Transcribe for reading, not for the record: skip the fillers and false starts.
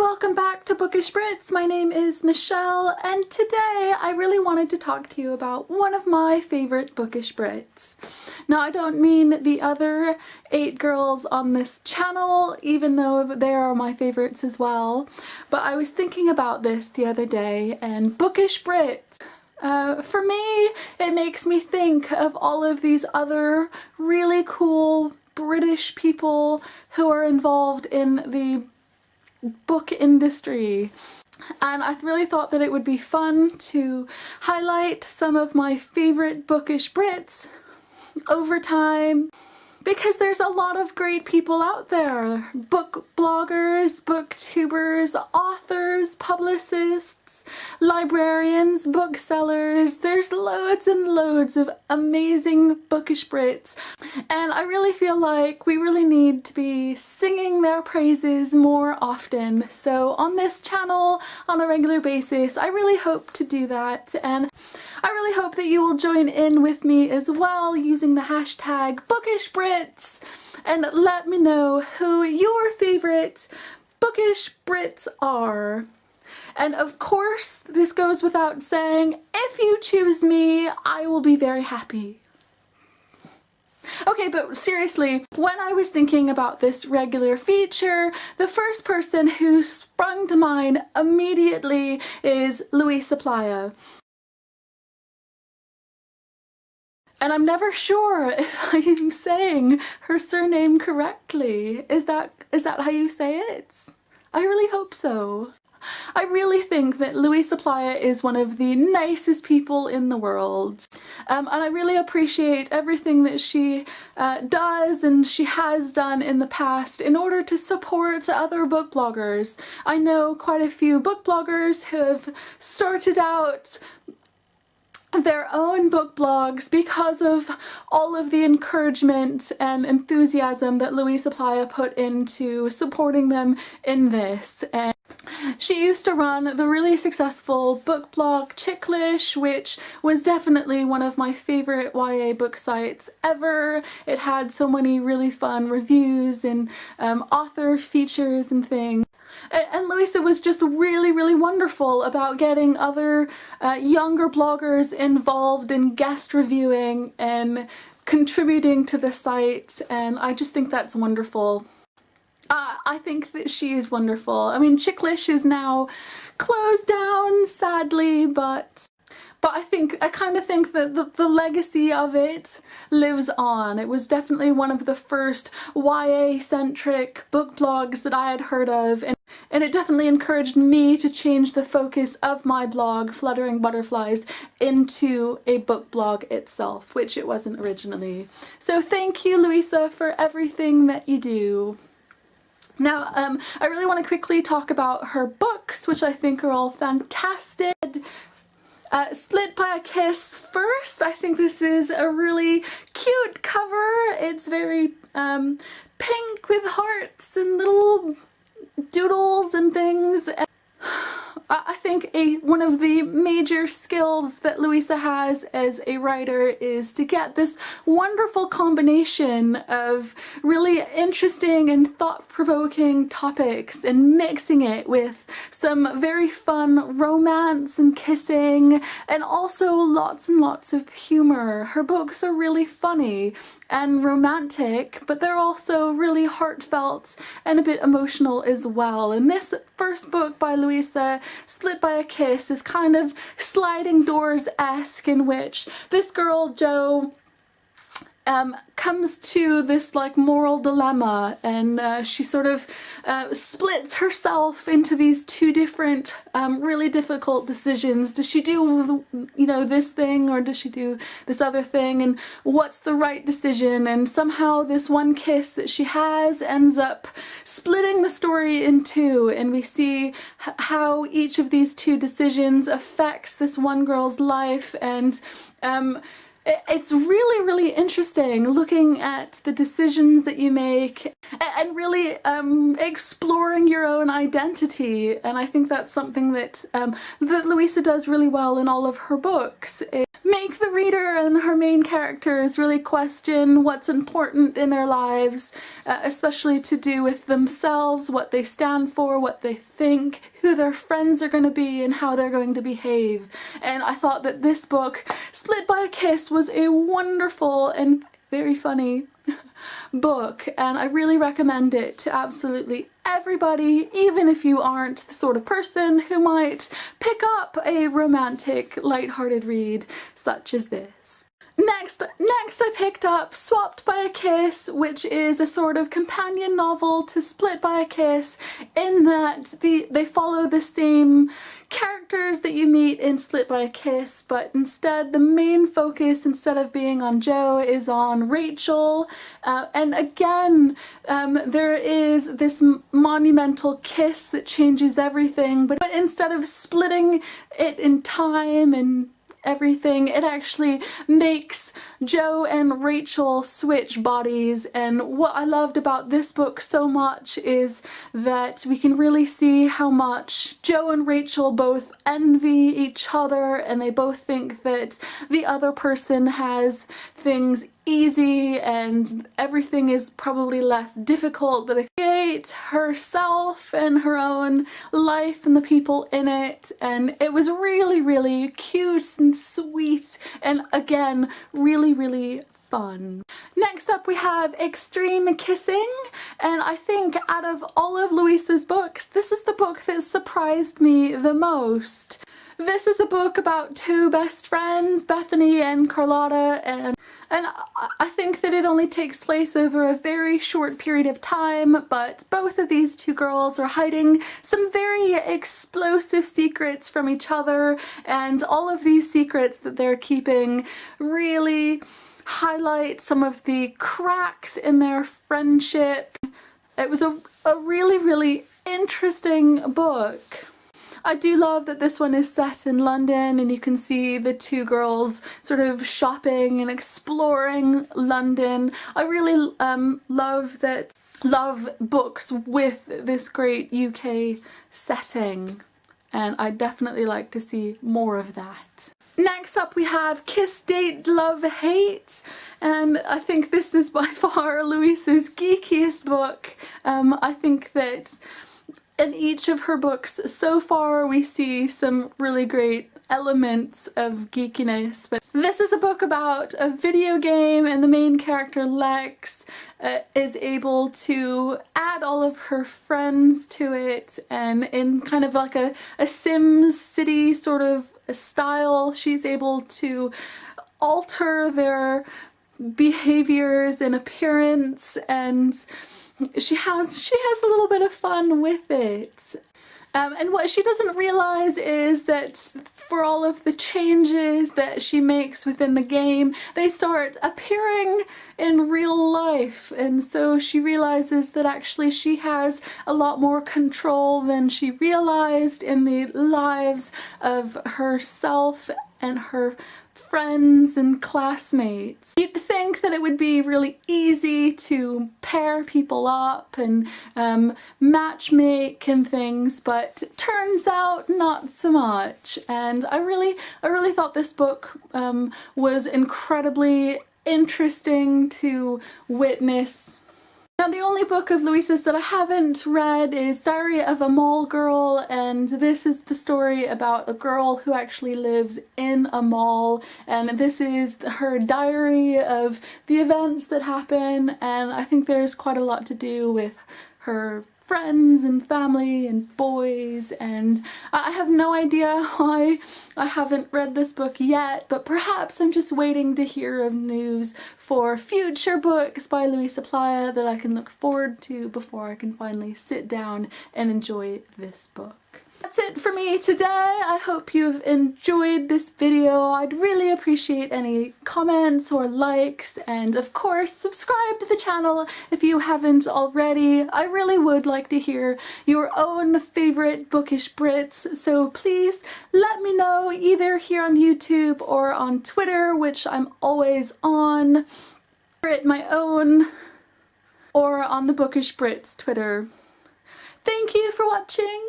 welcome back to Bookish Brits. My name is Michelle, and today I really wanted to talk to you about one of my favorite Bookish Brits. Now, I don't mean the other 8 girls on this channel, even though they are my favorites as well, but I was thinking about this the other day, and Bookish Brits, for me, it makes me think of all of these other really cool British people who are involved in the book industry, and I really thought that it would be fun to highlight some of my favorite Bookish Brits over time, because there's a lot of great people out there. Book bloggers, booktubers, authors, publicists, librarians, booksellers. There's loads and loads of amazing Bookish Brits, and I really feel like we really need to be singing their praises more often. So on this channel, on a regular basis, I really hope to do that, and I really hope that you will join in with me as well using the hashtag BookishBrits and let me know who your favorite Bookish Brits are. And of course, this goes without saying, if you choose me, I will be very happy. Okay, but seriously, when I was thinking about this regular feature, the first person who sprung to mind immediately is Luisa Plaja. And I'm never sure if I'm saying her surname correctly. Is that how you say it? I really hope so. I really think that Luisa Plaja is one of the nicest people in the world. And I really appreciate everything that she does and she has done in the past in order to support other book bloggers. I know quite a few book bloggers who have started out their own book blogs because of all of the encouragement and enthusiasm that Luisa Plaja put into supporting them in this. And she used to run the really successful book blog Chicklish, which was definitely one of my favorite YA book sites ever. It had so many really fun reviews and author features and things. And Luisa was just really wonderful about getting other younger bloggers involved in guest reviewing and contributing to the site, and I just think that's wonderful. I think that she is wonderful. I mean, Chicklish is now closed down, sadly, but I kind of think that the legacy of it lives on. It was definitely one of the first YA-centric book blogs that I had heard of, and it definitely encouraged me to change the focus of my blog, Fluttering Butterflies, into a book blog itself, which it wasn't originally. So thank you, Luisa, for everything that you do. Now, I really want to quickly talk about her books, which I think are all fantastic. Split by a Kiss first. I think this is a really cute cover. It's very pink with hearts and little doodles and things. I think one of the major skills that Luisa has as a writer is to get this wonderful combination of really interesting and thought-provoking topics and mixing it with some very fun romance and kissing, and also lots and lots of humor. Her books are really funny and romantic, but they're also really heartfelt and a bit emotional as well. And this first book by Luisa, Split by a Kiss, is kind of sliding doors-esque, in which this girl, Jo, comes to this like moral dilemma, and she sort of splits herself into these 2 different really difficult decisions. Does she do, you know, this thing, or does she do this other thing, and what's the right decision? And somehow this one kiss that she has ends up splitting the story in 2, and we see how each of these 2 decisions affects this one girl's life. And it's really interesting looking at the decisions that you make and really exploring your own identity, and I think that's something that that Luisa does really well in all of her books. make the reader and her main characters really question what's important in their lives, especially to do with themselves, what they stand for, what they think, who their friends are going to be, and how they're going to behave. And I thought that this book, Split by a Kiss, was a wonderful and very funny book, and I really recommend it to absolutely everybody, even if you aren't the sort of person who might pick up a romantic, light-hearted read such as this. Next I picked up Swapped by a Kiss, which is a sort of companion novel to Split by a Kiss, in that they follow the same characters that you meet in Split by a Kiss, but instead the main focus, instead of being on Joe, is on Rachel. And again, there is this monumental kiss that changes everything, but instead of splitting it in time and everything, it actually makes Joe and Rachel switch bodies. And what I loved about this book so much is that we can really see how much Joe and Rachel both envy each other, and they both think that the other person has things easy and everything is probably less difficult, but they create herself and her own life and the people in it, and it was really, really cute and sweet, and again, really, really fun. Next up we have Extreme Kissing, and I think out of all of Luisa's books, this is the book that surprised me the most. This is a book about two best friends, Bethany and Carlotta, and I think that it only takes place over a very short period of time, but both of these two girls are hiding some very explosive secrets from each other, and all of these secrets that they're keeping really highlight some of the cracks in their friendship. It was a really, really interesting book. I do love that this one is set in London, and you can see the two girls sort of shopping and exploring London. I really love books with this great UK setting, and I'd definitely like to see more of that. Next up we have Kiss, Date, Love, Hate, and I think this is by far Luisa's geekiest book. I think that in each of her books so far we see some really great elements of geekiness, but this is a book about a video game, and the main character Lex is able to add all of her friends to it, and in kind of like a Sims City sort of style, she's able to alter their behaviors and appearance, and she has a little bit of fun with it. And what she doesn't realize is that for all of the changes that she makes within the game, they start appearing in real life, and so she realizes that actually she has a lot more control than she realized in the lives of herself and her friends and classmates. You'd think that it would be really easy to pair people up and matchmake and things, but it turns out not so much. And I really thought this book was incredibly interesting to witness. Now, the only book of Luisa's that I haven't read is Diary of a Mall Girl, and this is the story about a girl who actually lives in a mall, and this is her diary of the events that happen, and I think there's quite a lot to do with her friends and family and boys, and I have no idea why I haven't read this book yet, but perhaps I'm just waiting to hear of news for future books by Luisa Plaja that I can look forward to before I can finally sit down and enjoy this book. That's it for me today. I hope you've enjoyed this video. I'd really appreciate any comments or likes, and of course subscribe to the channel if you haven't already. I really would like to hear your own favorite bookish Brits, so please let me know either here on YouTube or on Twitter, which I'm always on, Brit my own, or on the Bookish Brits Twitter. Thank you for watching!